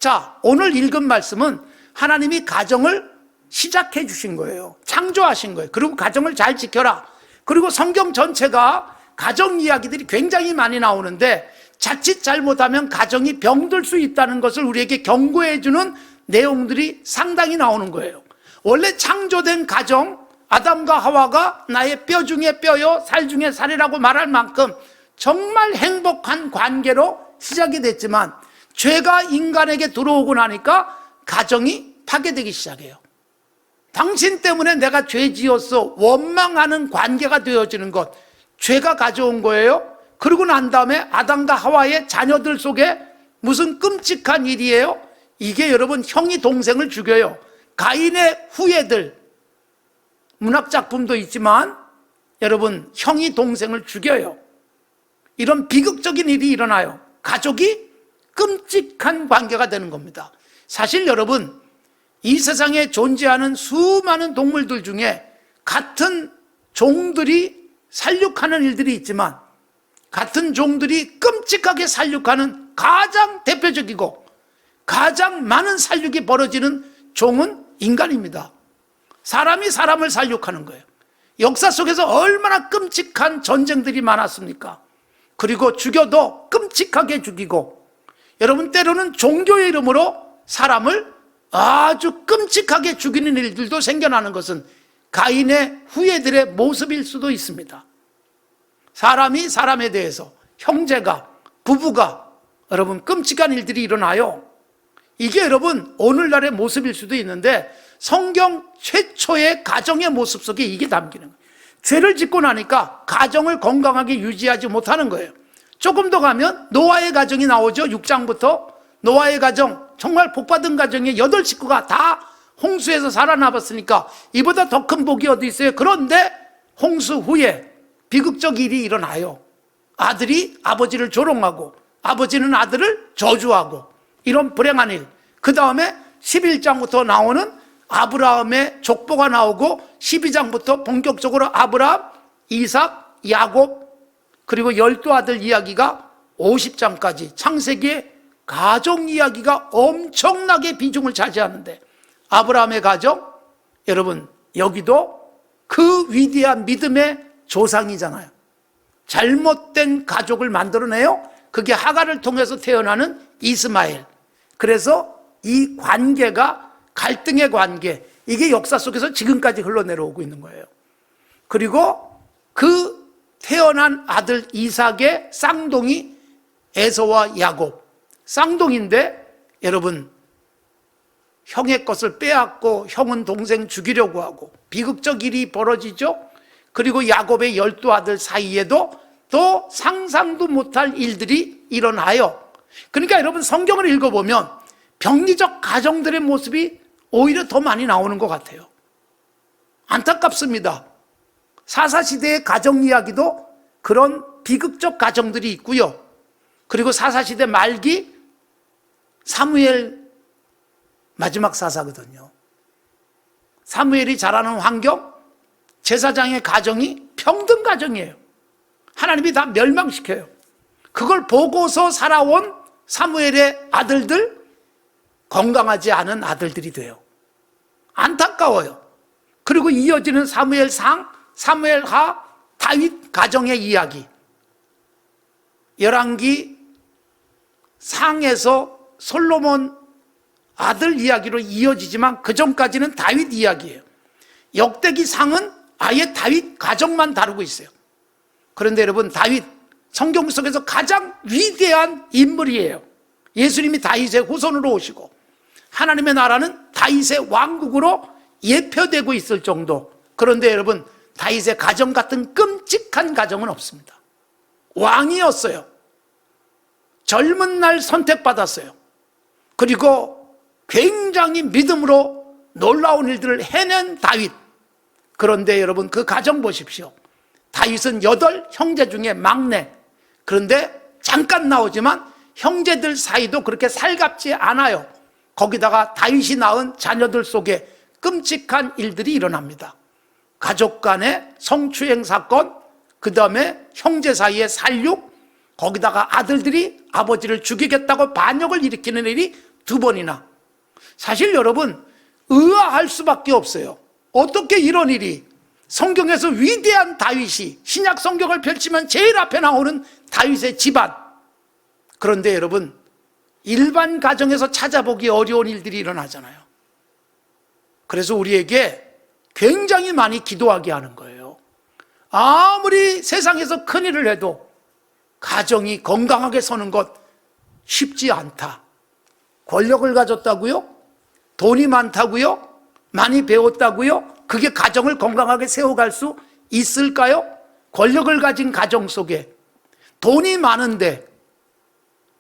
자, 오늘 읽은 말씀은 하나님이 가정을 시작해 주신 거예요. 창조하신 거예요. 그리고 가정을 잘 지켜라. 그리고 성경 전체가 가정 이야기들이 굉장히 많이 나오는데 자칫 잘못하면 가정이 병들 수 있다는 것을 우리에게 경고해 주는 내용들이 상당히 나오는 거예요. 원래 창조된 가정, 아담과 하와가 나의 뼈 중에 뼈요 살 중에 살이라고 말할 만큼 정말 행복한 관계로 시작이 됐지만 죄가 인간에게 들어오고 나니까 가정이 파괴되기 시작해요. 당신 때문에 내가 죄 지었어 원망하는 관계가 되어지는 것, 죄가 가져온 거예요. 그러고 난 다음에 아담과 하와의 자녀들 속에 무슨 끔찍한 일이에요? 이게 여러분 형이 동생을 죽여요. 가인의 후예들, 문학작품도 있지만 여러분 형이 동생을 죽여요. 이런 비극적인 일이 일어나요. 가족이 끔찍한 관계가 되는 겁니다. 사실 여러분 이 세상에 존재하는 수많은 동물들 중에 같은 종들이 살육하는 일들이 있지만 같은 종들이 끔찍하게 살육하는 가장 대표적이고 가장 많은 살육이 벌어지는 종은 인간입니다. 사람이 사람을 살육하는 거예요. 역사 속에서 얼마나 끔찍한 전쟁들이 많았습니까? 그리고 죽여도 끔찍하게 죽이고, 여러분 때로는 종교의 이름으로 사람을 아주 끔찍하게 죽이는 일들도 생겨나는 것은 가인의 후예들의 모습일 수도 있습니다. 사람이 사람에 대해서, 형제가, 부부가 여러분 끔찍한 일들이 일어나요. 이게 여러분 오늘날의 모습일 수도 있는데 성경 최초의 가정의 모습 속에 이게 담기는 거예요. 죄를 짓고 나니까 가정을 건강하게 유지하지 못하는 거예요. 조금 더 가면 노아의 가정이 나오죠. 6장부터 노아의 가정, 정말 복받은 가정의 8식구가 다 홍수에서 살아남았으니까 이보다 더 큰 복이 어디 있어요? 그런데 홍수 후에 비극적 일이 일어나요. 아들이 아버지를 조롱하고 아버지는 아들을 저주하고 이런 불행한 일. 그 다음에 11장부터 나오는 아브라함의 족보가 나오고 12장부터 본격적으로 아브라함, 이삭, 야곱 그리고 12아들 이야기가 50장까지 창세기의 가정 이야기가 엄청나게 비중을 차지하는데 아브라함의 가정, 여러분 여기도 그 위대한 믿음의 조상이잖아요. 잘못된 가족을 만들어내요. 그게 하갈을 통해서 태어나는 이스마엘. 그래서 이 관계가 갈등의 관계, 이게 역사 속에서 지금까지 흘러내려오고 있는 거예요. 그리고 그 태어난 아들 이삭의 쌍둥이 에서와 야곱, 쌍둥이인데 여러분 형의 것을 빼앗고 형은 동생 죽이려고 하고 비극적 일이 벌어지죠. 그리고 야곱의 12아들 사이에도 또 상상도 못할 일들이 일어나요. 그러니까 여러분 성경을 읽어보면 병리적 가정들의 모습이 오히려 더 많이 나오는 것 같아요. 안타깝습니다. 사사시대의 가정 이야기도 그런 비극적 가정들이 있고요. 그리고 사사시대 말기 사무엘 마지막 사사거든요. 사무엘이 자라는 환경, 제사장의 가정이 평등 가정이에요. 하나님이 다 멸망시켜요. 그걸 보고서 살아온 사무엘의 아들들, 건강하지 않은 아들들이 돼요. 안타까워요. 그리고 이어지는 사무엘상, 사무엘하, 다윗 가정의 이야기. 열왕기 상에서 솔로몬 아들 이야기로 이어지지만 그 전까지는 다윗 이야기예요. 역대기 상은 아예 다윗 가정만 다루고 있어요. 그런데 여러분 다윗 성경 속에서 가장 위대한 인물이에요. 예수님이 다윗의 후손으로 오시고 하나님의 나라는 다윗의 왕국으로 예표되고 있을 정도. 그런데 여러분 다윗의 가정 같은 끔찍한 가정은 없습니다. 왕이었어요. 젊은 날 선택받았어요. 그리고 굉장히 믿음으로 놀라운 일들을 해낸 다윗. 그런데 여러분 그 가정 보십시오. 다윗은 8 형제 중에 막내. 그런데 잠깐 나오지만 형제들 사이도 그렇게 살갑지 않아요. 거기다가 다윗이 낳은 자녀들 속에 끔찍한 일들이 일어납니다. 가족 간의 성추행 사건, 그 다음에 형제 사이의 살육, 거기다가 아들들이 아버지를 죽이겠다고 반역을 일으키는 일이 2번이나. 사실 여러분, 의아할 수밖에 없어요. 어떻게 이런 일이, 성경에서 위대한 다윗이, 신약 성경을 펼치면 제일 앞에 나오는 다윗의 집안. 그런데 여러분, 일반 가정에서 찾아보기 어려운 일들이 일어나잖아요. 그래서 우리에게 굉장히 많이 기도하게 하는 거예요. 아무리 세상에서 큰일을 해도 가정이 건강하게 서는 것 쉽지 않다. 권력을 가졌다고요? 돈이 많다고요? 많이 배웠다고요? 그게 가정을 건강하게 세워갈 수 있을까요? 권력을 가진 가정 속에 돈이 많은데,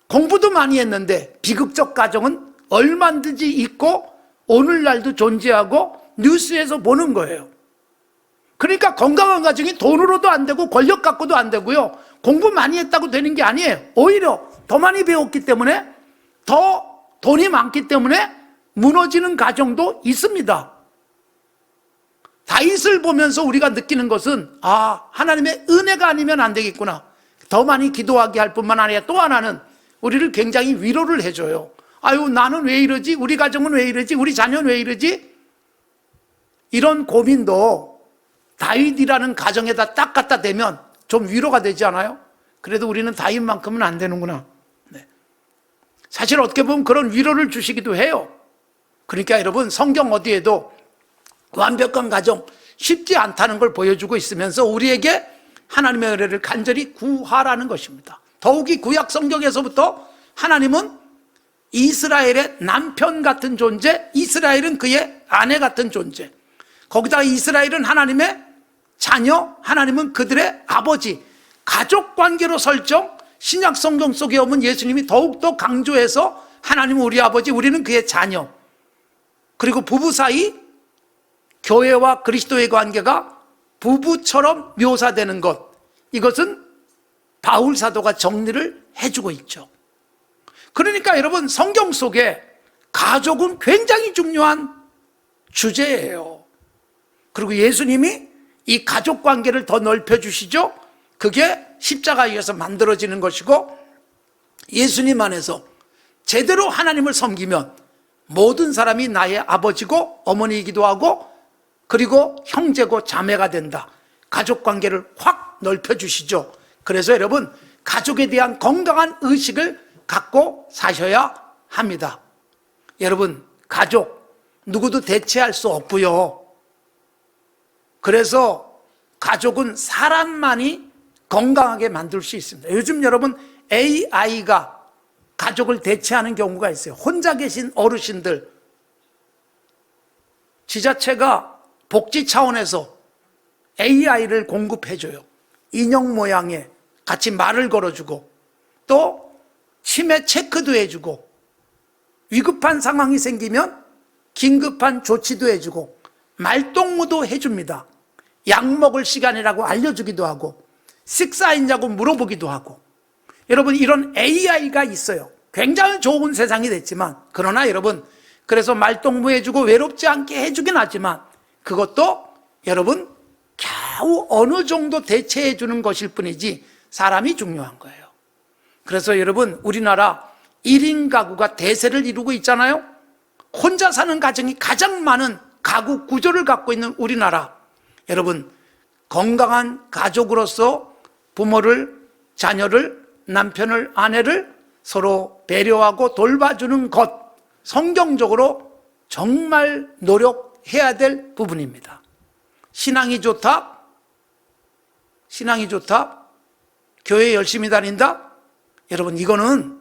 공부도 많이 했는데 비극적 가정은 얼마든지 있고 오늘날도 존재하고 뉴스에서 보는 거예요. 그러니까 건강한 가정이 돈으로도 안 되고 권력 갖고도 안 되고요, 공부 많이 했다고 되는 게 아니에요. 오히려 더 많이 배웠기 때문에, 더 돈이 많기 때문에 무너지는 가정도 있습니다. 다윗을 보면서 우리가 느끼는 것은, 아, 하나님의 은혜가 아니면 안 되겠구나. 더 많이 기도하게 할 뿐만 아니라 또 하나는 우리를 굉장히 위로를 해줘요. 아유, 나는 왜 이러지? 우리 가정은 왜 이러지? 우리 자녀는 왜 이러지? 이런 고민도 다윗이라는 가정에다 딱 갖다 대면 좀 위로가 되지 않아요? 그래도 우리는 다윗만큼은 안 되는구나. 네. 사실 어떻게 보면 그런 위로를 주시기도 해요. 그러니까 여러분, 성경 어디에도 완벽한 가정 쉽지 않다는 걸 보여주고 있으면서 우리에게 하나님의 은혜를 간절히 구하라는 것입니다. 더욱이 구약 성경에서부터 하나님은 이스라엘의 남편 같은 존재, 이스라엘은 그의 아내 같은 존재, 거기다가 이스라엘은 하나님의 자녀, 하나님은 그들의 아버지, 가족 관계로 설정. 신약 성경 속에 오면 예수님이 더욱더 강조해서 하나님은 우리 아버지, 우리는 그의 자녀. 그리고 부부 사이, 교회와 그리스도의 관계가 부부처럼 묘사되는 것, 이것은 바울 사도가 정리를 해주고 있죠. 그러니까 여러분, 성경 속에 가족은 굉장히 중요한 주제예요. 그리고 예수님이 이 가족 관계를 더 넓혀주시죠. 그게 십자가에 의해서 만들어지는 것이고, 예수님 안에서 제대로 하나님을 섬기면 모든 사람이 나의 아버지고 어머니이기도 하고, 그리고 형제고 자매가 된다. 가족 관계를 확 넓혀주시죠. 그래서 여러분, 가족에 대한 건강한 의식을 갖고 사셔야 합니다. 여러분, 가족 누구도 대체할 수 없고요. 그래서 가족은 사람만이 건강하게 만들 수 있습니다. 요즘 여러분, AI가 가족을 대체하는 경우가 있어요. 혼자 계신 어르신들, 지자체가 복지 차원에서 AI를 공급해줘요. 인형 모양의 같이 말을 걸어주고, 또 치매 체크도 해주고, 위급한 상황이 생기면 긴급한 조치도 해주고, 말동무도 해줍니다. 약 먹을 시간이라고 알려주기도 하고, 식사했냐고 물어보기도 하고. 여러분, 이런 AI가 있어요. 굉장히 좋은 세상이 됐지만, 그러나 여러분, 그래서 말동무 해주고 외롭지 않게 해주긴 하지만, 그것도 여러분 겨우 어느 정도 대체해 주는 것일 뿐이지 사람이 중요한 거예요. 그래서 여러분, 우리나라 1인 가구가 대세를 이루고 있잖아요. 혼자 사는 가정이 가장 많은 가구 구조를 갖고 있는 우리나라. 여러분, 건강한 가족으로서 부모를, 자녀를, 남편을, 아내를 서로 배려하고 돌봐주는 것, 성경적으로 정말 노력해야 될 부분입니다. 신앙이 좋다? 신앙이 좋다? 교회 열심히 다닌다? 여러분, 이거는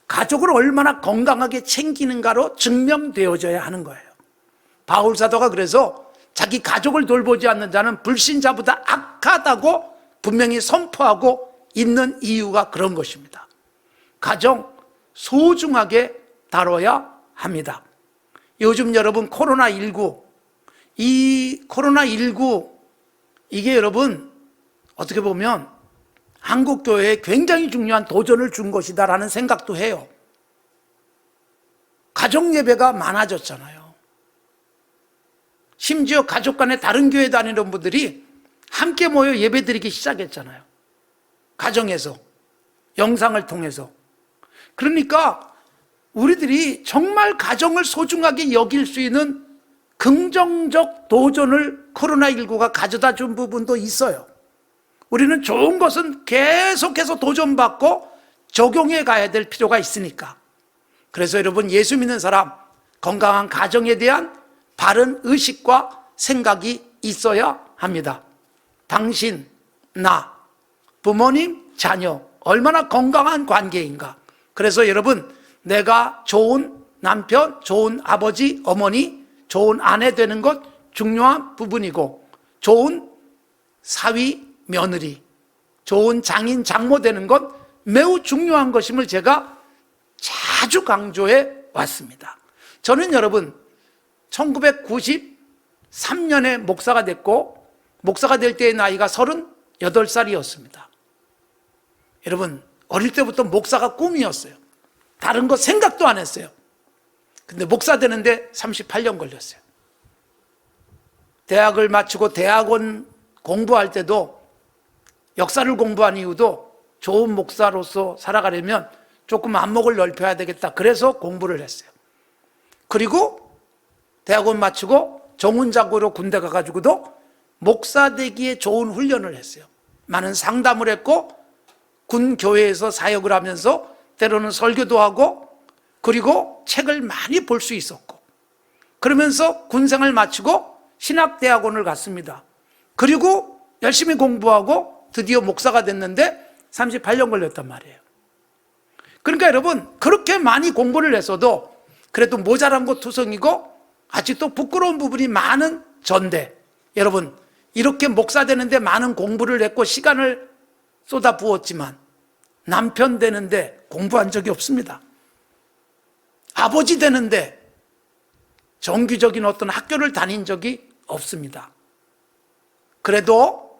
가족을 얼마나 건강하게 챙기는가로 증명되어져야 하는 거예요. 바울 사도가 그래서 자기 가족을 돌보지 않는 자는 불신자보다 악하다고 분명히 선포하고 있는 이유가 그런 것입니다. 가정 소중하게 다뤄야 합니다. 요즘 여러분 코로나19, 이 코로나19 이게 여러분 어떻게 보면 한국교회에 굉장히 중요한 도전을 준 것이다라는 생각도 해요. 가정예배가 많아졌잖아요. 심지어 가족 간에 다른 교회 다니는 분들이 함께 모여 예배드리기 시작했잖아요. 가정에서, 영상을 통해서. 그러니까 우리들이 정말 가정을 소중하게 여길 수 있는 긍정적 도전을 코로나19가 가져다 준 부분도 있어요. 우리는 좋은 것은 계속해서 도전받고 적용해 가야 될 필요가 있으니까. 그래서 여러분, 예수 믿는 사람, 건강한 가정에 대한 바른 의식과 생각이 있어야 합니다. 당신, 나, 부모님, 자녀, 얼마나 건강한 관계인가. 그래서 여러분, 내가 좋은 남편, 좋은 아버지, 어머니, 좋은 아내 되는 것 중요한 부분이고, 좋은 사위, 며느리, 좋은 장인, 장모 되는 것 매우 중요한 것임을 제가 자주 강조해 왔습니다. 저는 여러분 1993년에 목사가 됐고, 목사가 될 때의 나이가 38살이었습니다. 여러분, 어릴 때부터 목사가 꿈이었어요. 다른 거 생각도 안 했어요. 근데 목사 되는데 38년 걸렸어요. 대학을 마치고 대학원 공부할 때도, 역사를 공부한 이유도 좋은 목사로서 살아가려면 조금 안목을 넓혀야 되겠다. 그래서 공부를 했어요. 그리고 대학원 마치고 정훈장교로 군대 가가지고도 목사 되기에 좋은 훈련을 했어요. 많은 상담을 했고, 군 교회에서 사역을 하면서 때로는 설교도 하고, 그리고 책을 많이 볼 수 있었고, 그러면서 군생을 마치고 신학대학원을 갔습니다. 그리고 열심히 공부하고 드디어 목사가 됐는데 38년 걸렸단 말이에요. 그러니까 여러분, 그렇게 많이 공부를 했어도 그래도 모자란 것 투성이고 아직도 부끄러운 부분이 많은 전데, 여러분, 이렇게 목사 되는데 많은 공부를 했고 시간을 쏟아 부었지만 남편 되는데 공부한 적이 없습니다. 아버지 되는데 정규적인 어떤 학교를 다닌 적이 없습니다. 그래도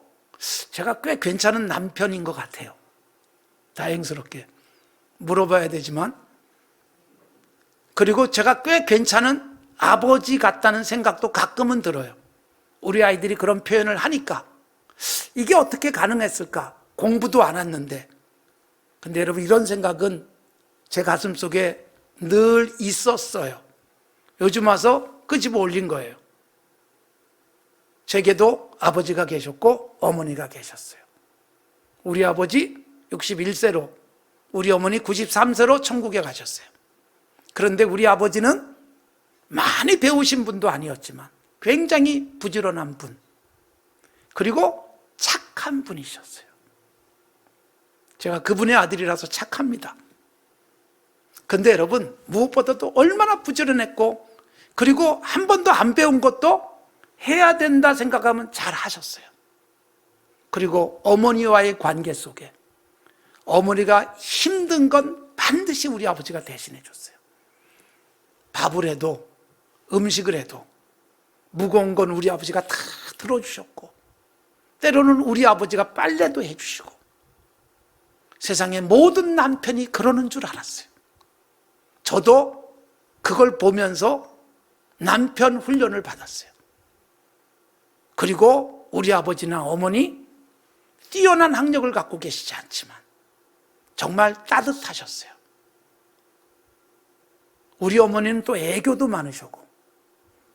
제가 꽤 괜찮은 남편인 것 같아요. 다행스럽게. 물어봐야 되지만. 그리고 제가 꽤 괜찮은 아버지 같다는 생각도 가끔은 들어요. 우리 아이들이 그런 표현을 하니까. 이게 어떻게 가능했을까? 공부도 안 했는데. 근데 여러분, 이런 생각은 제 가슴 속에 늘 있었어요. 요즘 와서 끄집어 올린 거예요. 제게도 아버지가 계셨고 어머니가 계셨어요. 우리 아버지 61세로, 우리 어머니 93세로 천국에 가셨어요. 그런데 우리 아버지는 많이 배우신 분도 아니었지만 굉장히 부지런한 분, 그리고 착한 분이셨어요. 제가 그분의 아들이라서 착합니다. 근데 여러분, 무엇보다도 얼마나 부지런했고, 그리고 한 번도 안 배운 것도 해야 된다 생각하면 잘 하셨어요. 그리고 어머니와의 관계 속에 어머니가 힘든 건 반드시 우리 아버지가 대신해 줬어요. 밥을 해도, 음식을 해도 무거운 건 우리 아버지가 다 들어주셨고, 때로는 우리 아버지가 빨래도 해주시고, 세상의 모든 남편이 그러는 줄 알았어요. 저도 그걸 보면서 남편 훈련을 받았어요. 그리고 우리 아버지나 어머니 뛰어난 학력을 갖고 계시지 않지만 정말 따뜻하셨어요. 우리 어머니는 또 애교도 많으시고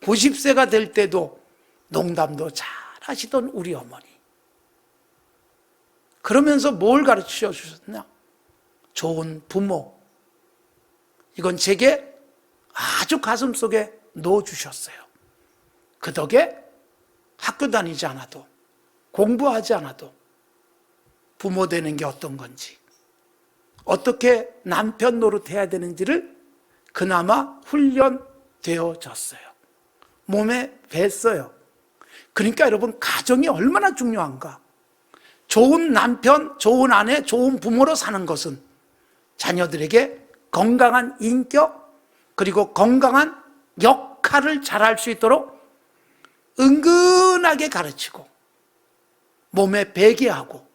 90세가 될 때도 농담도 잘 하시던 우리 어머니. 그러면서 뭘 가르쳐 주셨냐? 좋은 부모. 이건 제게 아주 가슴속에 넣어주셨어요. 그 덕에 학교 다니지 않아도, 공부하지 않아도 부모 되는 게 어떤 건지, 어떻게 남편 노릇해야 되는지를 그나마 훈련되어졌어요. 몸에 뱄어요. 그러니까 여러분, 가정이 얼마나 중요한가. 좋은 남편, 좋은 아내, 좋은 부모로 사는 것은 자녀들에게 건강한 인격, 그리고 건강한 역할을 잘할 수 있도록 은근하게 가르치고, 몸에 배게 하고,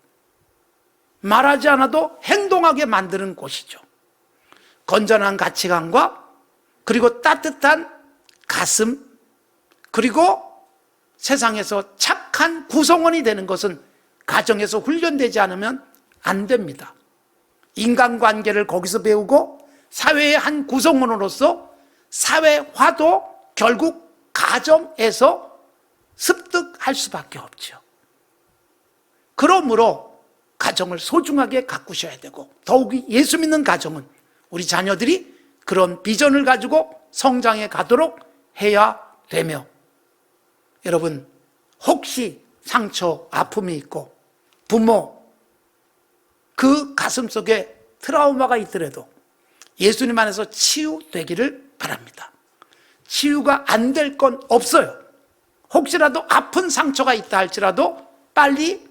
말하지 않아도 행동하게 만드는 곳이죠. 건전한 가치관과, 그리고 따뜻한 가슴, 그리고 세상에서 착한 구성원이 되는 것은 가정에서 훈련되지 않으면 안 됩니다. 인간관계를 거기서 배우고, 사회의 한 구성원으로서 사회화도 결국 가정에서 습득할 수밖에 없죠. 그러므로 가정을 소중하게 가꾸셔야 되고, 더욱이 예수 믿는 가정은 우리 자녀들이 그런 비전을 가지고 성장해 가도록 해야 되며, 여러분 혹시 상처, 아픔이 있고 부모 그 가슴 속에 트라우마가 있더라도 예수님 안에서 치유되기를 바랍니다. 치유가 안 될 건 없어요. 혹시라도 아픈 상처가 있다 할지라도 빨리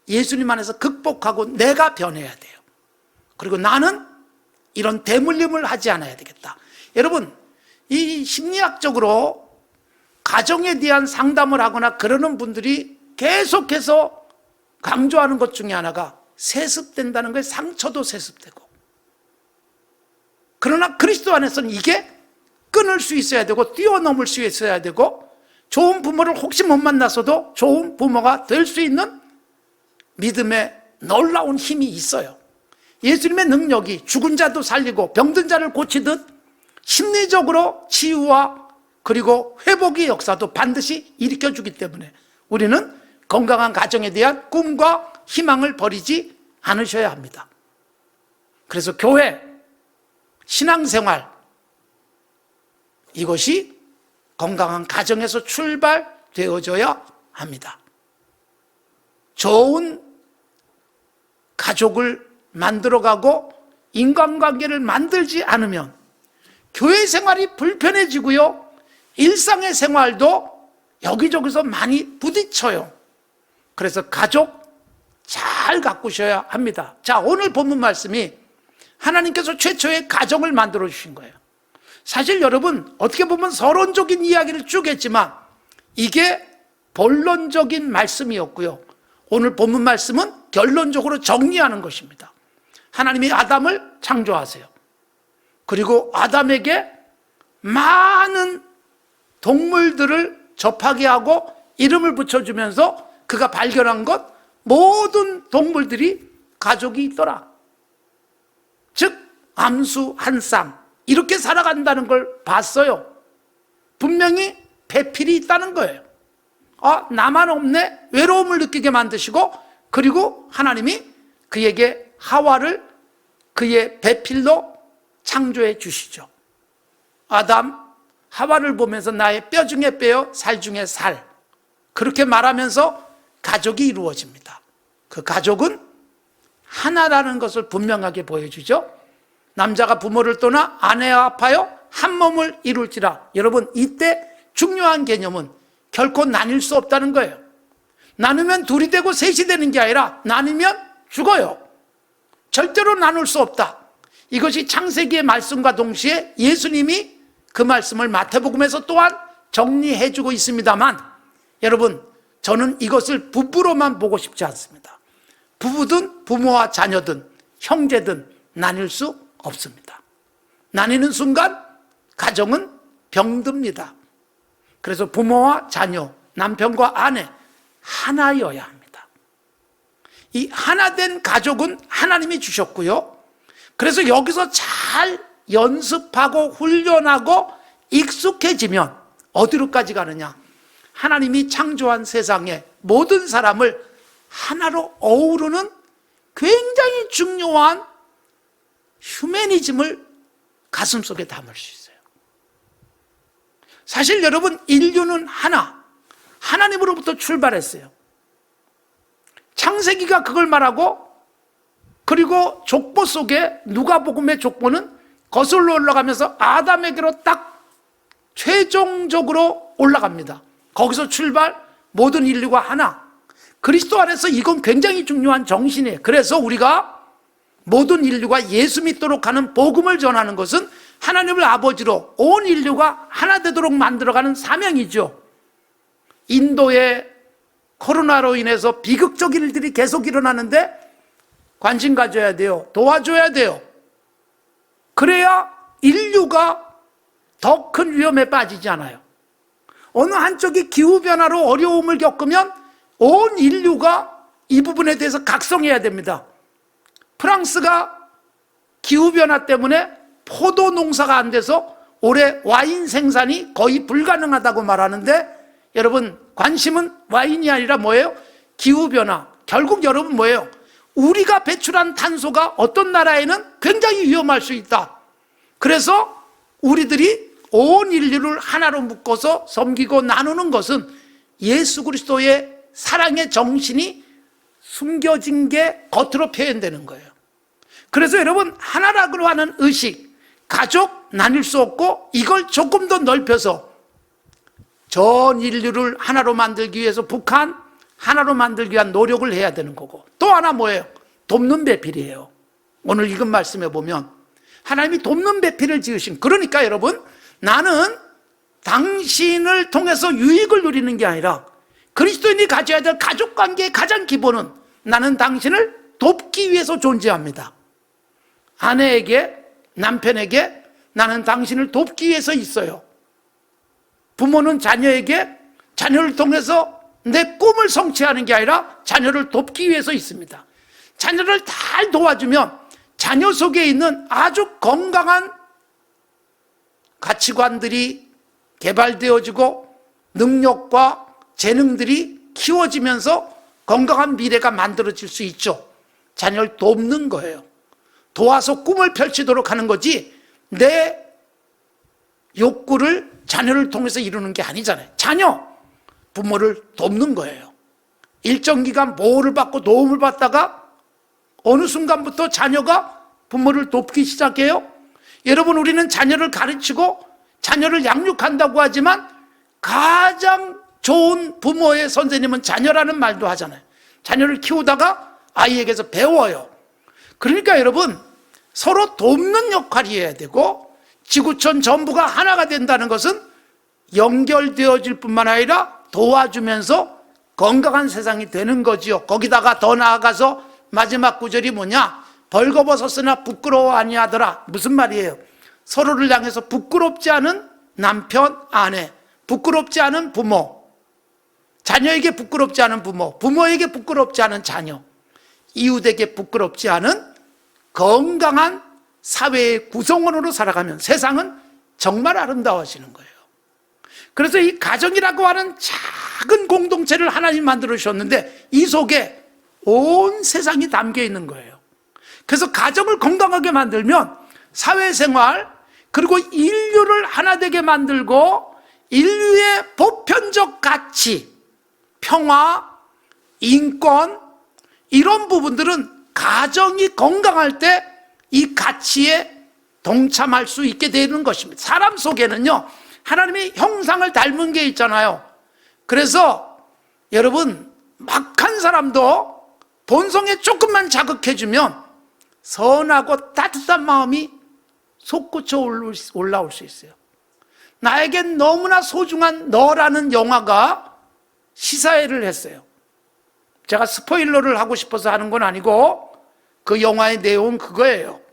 예수님 안에서 극복하고 내가 변해야 돼요. 그리고 나는 이런 대물림을 하지 않아야 되겠다. 여러분, 이 심리학적으로 가정에 대한 상담을 하거나 그러는 분들이 계속해서 강조하는 것 중에 하나가 세습된다는 거예요. 상처도 세습되고. 그러나 그리스도 안에서는 이게 끊을 수 있어야 되고 뛰어넘을 수 있어야 되고, 좋은 부모를 혹시 못 만났어도 좋은 부모가 될 수 있는 믿음의 놀라운 힘이 있어요. 예수님의 능력이 죽은 자도 살리고 병든 자를 고치듯 심리적으로 치유와 그리고 회복의 역사도 반드시 일으켜주기 때문에 우리는 건강한 가정에 대한 꿈과 희망을 버리지 않으셔야 합니다. 그래서 교회, 신앙생활, 이것이 건강한 가정에서 출발되어져야 합니다. 좋은 가족을 만들어가고 인간관계를 만들지 않으면 교회 생활이 불편해지고요, 일상의 생활도 여기저기서 많이 부딪혀요. 그래서 가족 잘 가꾸셔야 합니다. 자, 오늘 본문 말씀이 하나님께서 최초의 가정을 만들어 주신 거예요. 사실 여러분, 어떻게 보면 서론적인 이야기를 쭉 했지만 이게 본론적인 말씀이었고요, 오늘 본문 말씀은 결론적으로 정리하는 것입니다. 하나님이 아담을 창조하세요. 그리고 아담에게 많은 동물들을 접하게 하고 이름을 붙여주면서 그가 발견한 것, 모든 동물들이 가족이 있더라. 즉 암수 한 쌍, 이렇게 살아간다는 걸 봤어요. 분명히 배필이 있다는 거예요. 아, 나만 없네? 외로움을 느끼게 만드시고, 그리고 하나님이 그에게 하와를 그의 배필로 창조해 주시죠. 아담, 하와를 보면서 나의 뼈 중에 뼈요, 살 중에 살, 그렇게 말하면서 가족이 이루어집니다. 그 가족은 하나라는 것을 분명하게 보여주죠. 남자가 부모를 떠나 아내와 합하여 한 몸을 이룰지라. 여러분, 이때 중요한 개념은 결코 나뉠 수 없다는 거예요. 나누면 둘이 되고 셋이 되는 게 아니라 나누면 죽어요. 절대로 나눌 수 없다. 이것이 창세기의 말씀과 동시에 예수님이 그 말씀을 마태복음에서 또한 정리해주고 있습니다만, 여러분, 저는 이것을 부부로만 보고 싶지 않습니다. 부부든 부모와 자녀든 형제든 나뉠 수 없습니다. 나뉘는 순간 가정은 병듭니다. 그래서 부모와 자녀, 남편과 아내 하나여야 합니다. 이 하나된 가족은 하나님이 주셨고요, 그래서 여기서 잘 연습하고 훈련하고 익숙해지면 어디로까지 가느냐? 하나님이 창조한 세상의 모든 사람을 하나로 어우르는 굉장히 중요한 휴머니즘을 가슴속에 담을 수 있어요. 사실 여러분, 인류는 하나님으로부터 출발했어요. 창세기가 그걸 말하고, 그리고 족보 속에 누가복음의 족보는 거슬러 올라가면서 아담에게로 딱 최종적으로 올라갑니다. 거기서 출발, 모든 인류가 하나. 그리스도 안에서 이건 굉장히 중요한 정신이에요. 그래서 우리가 모든 인류가 예수 믿도록 하는 복음을 전하는 것은 하나님을 아버지로 온 인류가 하나 되도록 만들어가는 사명이죠. 인도의 코로나로 인해서 비극적인 일들이 계속 일어나는데 관심 가져야 돼요. 도와줘야 돼요. 그래야 인류가 더 큰 위험에 빠지지 않아요. 어느 한쪽이 기후변화로 어려움을 겪으면 온 인류가 이 부분에 대해서 각성해야 됩니다. 프랑스가 기후변화 때문에 포도 농사가 안 돼서 올해 와인 생산이 거의 불가능하다고 말하는데, 여러분 관심은 와인이 아니라 뭐예요? 기후변화. 결국 여러분 뭐예요? 우리가 배출한 탄소가 어떤 나라에는 굉장히 위험할 수 있다. 그래서 우리들이 온 인류를 하나로 묶어서 섬기고 나누는 것은 예수 그리스도의 사랑의 정신이 숨겨진 게 겉으로 표현되는 거예요. 그래서 여러분, 하나라고 하는 의식, 가족 나눌 수 없고 이걸 조금 더 넓혀서 전 인류를 하나로 만들기 위해서 북한 하나로 만들기 위한 노력을 해야 되는 거고, 또 하나 뭐예요? 돕는 배필이에요. 오늘 읽은 말씀에 보면 하나님이 돕는 배필을 지으신, 그러니까 여러분, 나는 당신을 통해서 유익을 누리는 게 아니라 그리스도인이 가져야 될 가족관계의 가장 기본은 나는 당신을 돕기 위해서 존재합니다. 아내에게, 남편에게 나는 당신을 돕기 위해서 있어요. 부모는 자녀에게 자녀를 통해서 내 꿈을 성취하는 게 아니라 자녀를 돕기 위해서 있습니다. 자녀를 잘 도와주면 자녀 속에 있는 아주 건강한 가치관들이 개발되어지고 능력과 재능들이 키워지면서 건강한 미래가 만들어질 수 있죠. 자녀를 돕는 거예요. 도와서 꿈을 펼치도록 하는 거지 내 욕구를 자녀를 통해서 이루는 게 아니잖아요. 자녀, 부모를 돕는 거예요. 일정 기간 보호를 받고 도움을 받다가 어느 순간부터 자녀가 부모를 돕기 시작해요. 여러분, 우리는 자녀를 가르치고 자녀를 양육한다고 하지만 가장 좋은 부모의 선생님은 자녀라는 말도 하잖아요. 자녀를 키우다가 아이에게서 배워요. 그러니까 여러분, 서로 돕는 역할이 해야 되고 지구촌 전부가 하나가 된다는 것은 연결되어질 뿐만 아니라 도와주면서 건강한 세상이 되는 거지요. 거기다가 더 나아가서 마지막 구절이 뭐냐? 벌거벗었으나 부끄러워 아니하더라. 무슨 말이에요? 서로를 향해서 부끄럽지 않은 남편, 아내, 부끄럽지 않은 부모, 자녀에게 부끄럽지 않은 부모, 부모에게 부끄럽지 않은 자녀, 이웃에게 부끄럽지 않은 건강한 사회의 구성원으로 살아가면 세상은 정말 아름다워지는 거예요. 그래서 이 가정이라고 하는 작은 공동체를 하나님 만들어 주셨는데 이 속에 온 세상이 담겨 있는 거예요. 그래서 가정을 건강하게 만들면 사회생활, 그리고 인류를 하나 되게 만들고 인류의 보편적 가치, 평화, 인권, 이런 부분들은 가정이 건강할 때 이 가치에 동참할 수 있게 되는 것입니다. 사람 속에는요, 하나님의 형상을 닮은 게 있잖아요. 그래서 여러분, 막한 사람도 본성에 조금만 자극해주면 선하고 따뜻한 마음이 솟구쳐 올라올 수 있어요. 나에겐 너무나 소중한 너라는 영화가 시사회를 했어요. 제가 스포일러를 하고 싶어서 하는 건 아니고 그 영화의 내용은 그거예요.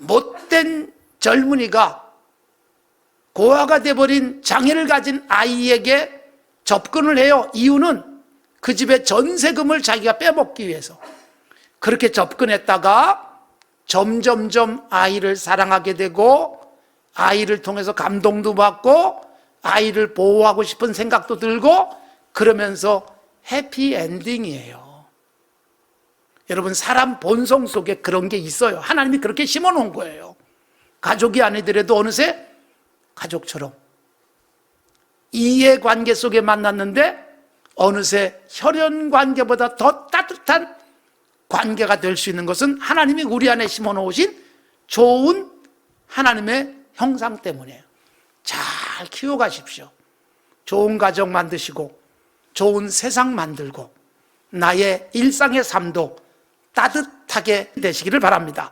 못된 젊은이가 고아가 돼버린 장애를 가진 아이에게 접근을 해요. 이유는 그 집의 전세금을 자기가 빼먹기 위해서. 그렇게 접근했다가 점점점 아이를 사랑하게 되고 아이를 통해서 감동도 받고 아이를 보호하고 싶은 생각도 들고 그러면서 해피엔딩이에요. 여러분, 사람 본성 속에 그런 게 있어요. 하나님이 그렇게 심어놓은 거예요. 가족이 아니더라도 어느새 가족처럼 이해관계 속에 만났는데 어느새 혈연관계보다 더 따뜻한 관계가 될 수 있는 것은 하나님이 우리 안에 심어놓으신 좋은 하나님의 형상 때문이에요. 잘 키워가십시오. 좋은 가정 만드시고 좋은 세상 만들고 나의 일상의 삶도 따뜻하게 되시기를 바랍니다.